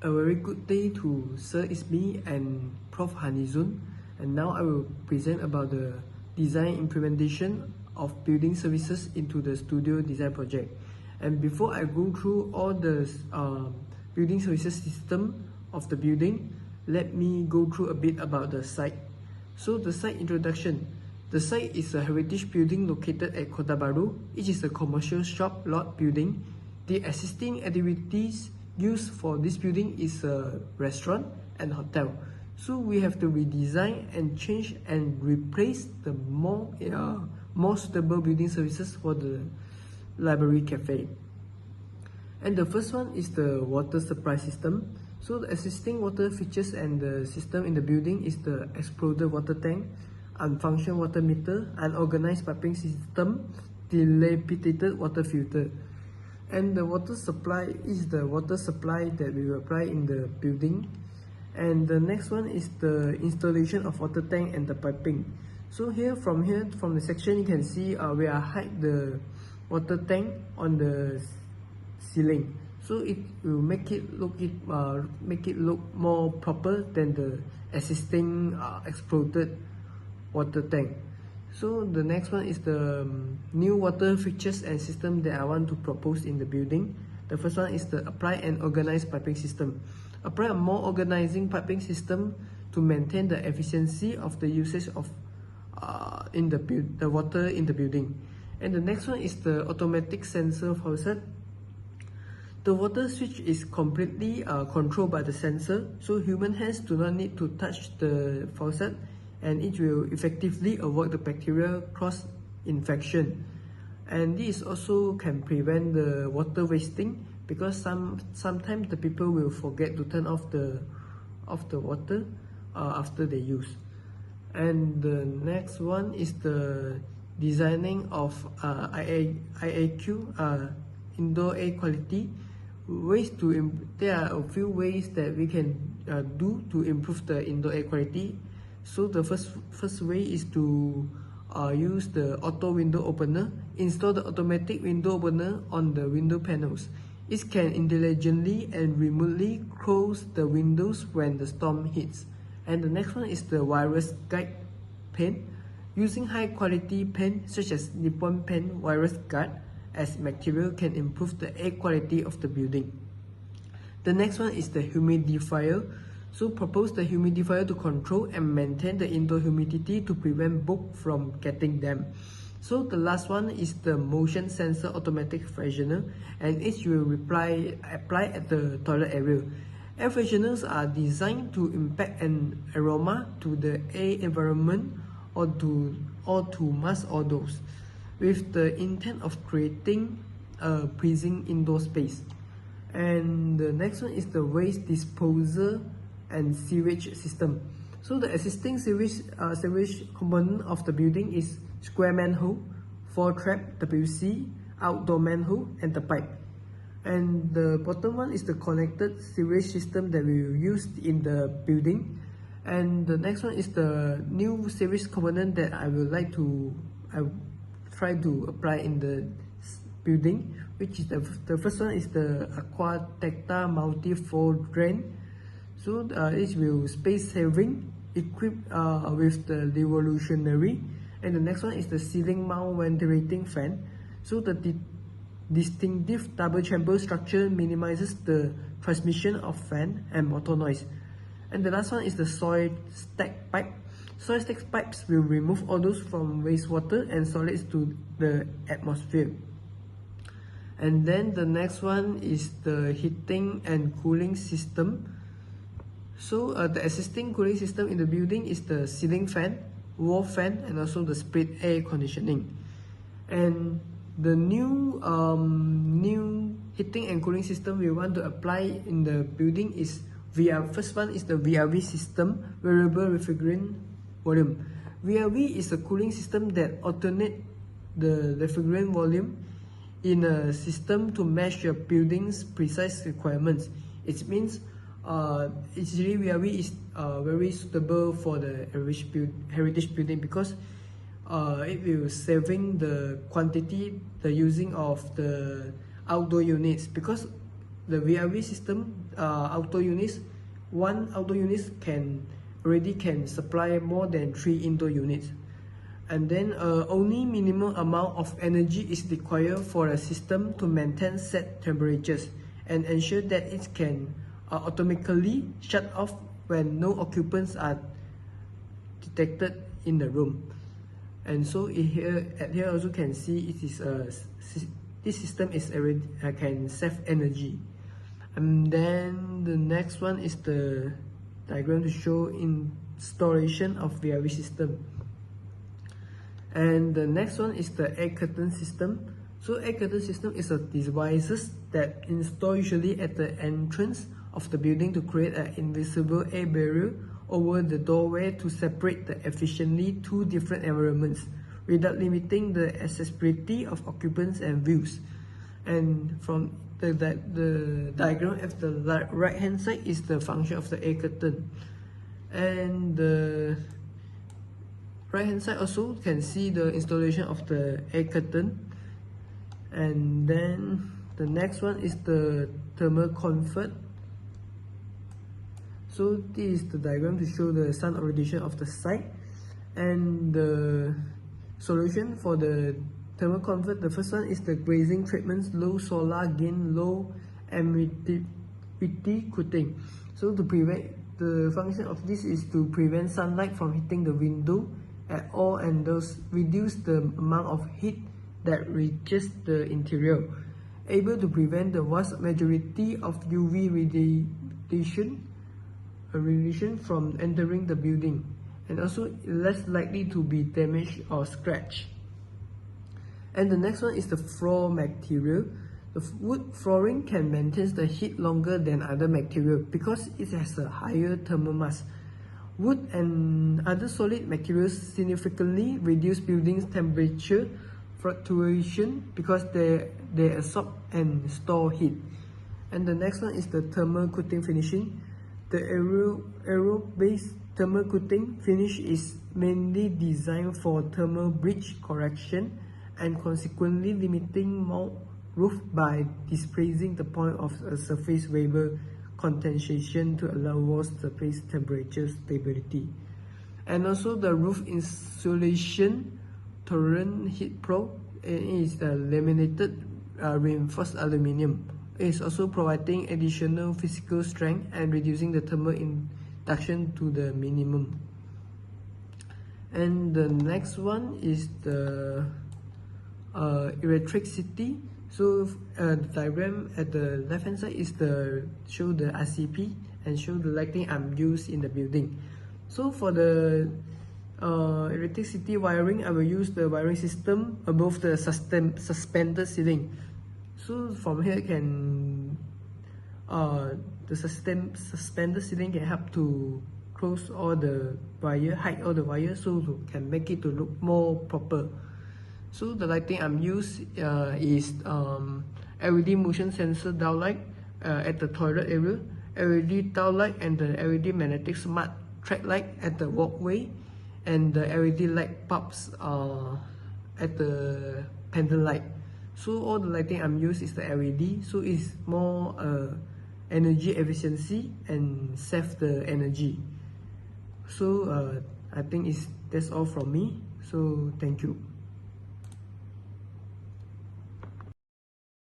A very good day to Sir Ismi and Prof Hanizun, and now I will present about the design implementation of building services into the studio design project. And before I go through all the building services system of the building, let me go through a bit about the site. So the site introduction. The site is a heritage building located at Kota Baru. It is a commercial shop lot building. The existing activities used for this building is a restaurant and hotel. So we have to redesign and change and replace the more suitable building services for the library cafe. And the first one is the water supply system. So the existing water features and the system in the building is the exploded water tank, unfunctional water meter, unorganized piping system, dilapidated water filter. And the water supply is the water supply that we will apply in the building. And the next one is the installation of water tank and the piping. So from the section, you can see we are hide the water tank on the ceiling. So it will make it look more proper than the existing exploded water tank. So the next one is the new water features and system that I want to propose in the building. The first one is the apply and organize piping system. Apply a more organizing piping system to maintain the efficiency of the usage of the water in the building. And the next one is the automatic sensor faucet. The water switch is completely controlled by the sensor, so human hands do not need to touch the faucet, and it will effectively avoid the bacterial cross-infection. And this also can prevent the water wasting, because sometimes the people will forget to turn off the water after they use. And the next one is the designing of IAQ, indoor air quality. There are a few ways that we can do to improve the indoor air quality. So the first way is to use the auto window opener. Install the automatic window opener on the window panels. It can intelligently and remotely close the windows when the storm hits. And the next one is the virus guard paint. Using high quality paint such as Nippon Paint Virus Guard as material can improve the air quality of the building. The next one is the humidifier. So propose the humidifier to control and maintain the indoor humidity to prevent bugs from getting damp. So the last one is the motion sensor automatic freshener, and it will apply at the toilet area. Air fresheners are designed to impact an aroma to the air environment or to mask odors, with the intent of creating a pleasing indoor space. And the next one is the waste disposal and sewage system. So the existing sewage component of the building is square manhole, 4-trap WC, outdoor manhole, and the pipe. And the bottom one is the connected sewage system that we will use in the building. And the next one is the new sewage component that I try to apply in the building, which is the first one is the Aquatecta multi-flow drain. So it will space saving, equipped with the revolutionary. And the next one is the ceiling mount ventilating fan. So the distinctive double chamber structure minimizes the transmission of fan and motor noise. And the last one is the soil stack pipe. Soil stack pipes will remove odors from wastewater and solids to the atmosphere. And then the next one is the heating and cooling system. So the existing cooling system in the building is the ceiling fan, wall fan, and also the split air conditioning. And the new heating and cooling system we want to apply in the building is first one is the VRV system, variable refrigerant volume. VRV is a cooling system that alternates the refrigerant volume in a system to match your building's precise requirements. It means actually VRV is very suitable for the heritage building, because it will saving the using of the outdoor units, because the VRV system outdoor units, one outdoor unit already can supply more than 3 indoor units. And then only minimum amount of energy is required for a system to maintain set temperatures and ensure that it can automatically shut off when no occupants are detected in the room. And so here also can see it is this system is already can save energy. And then the next one is the diagram to show installation of VRV system. And the next one is the air curtain system. So air curtain system is a devices that install usually at the entrance of the building to create an invisible air barrier over the doorway to separate the efficiently two different environments without limiting the accessibility of occupants and views. And from the diagram at the right hand side is the function of the air curtain. And the right hand side also can see the installation of the air curtain. And then the next one is the thermal comfort. So this is the diagram to show the sun orientation of the site. And the solution for the thermal comfort, the first one is the glazing treatments, low solar gain, low emissibility coating. So to prevent, the function of this is to prevent sunlight from hitting the window at all and thus reduce the amount of heat that reaches the interior, able to prevent the vast majority of UV radiation from entering the building, and also less likely to be damaged or scratched. And the next one is the floor material. The wood flooring can maintain the heat longer than other material because it has a higher thermal mass. Wood and other solid materials significantly reduce building's temperature fluctuation because they absorb and store heat. And the next one is the thermal coating finishing. The aero-based thermal coating finish is mainly designed for thermal breach correction and consequently limiting mold roof by displacing the point of a surface vapor condensation to allow wall surface temperature stability. And also the roof insulation tolerant heat probe is the laminated reinforced aluminum. It is also providing additional physical strength and reducing the thermal induction to the minimum. And the next one is the electricity. So the diagram at the left hand side is show the RCP and show the lighting I'm used in the building. So for the electricity wiring, I will use the wiring system above the suspended ceiling. So from here the suspended ceiling can help to close all the wire, hide all the wires, so can make it to look more proper. So the lighting I'm used is LED motion sensor downlight at the toilet area, LED downlight and the LED magnetic smart track light at the walkway, and the LED light bulbs at the pendant light. So all the lighting I'm used is the LED, so it's more energy efficiency and save the energy. So I think that's all from me. So thank you.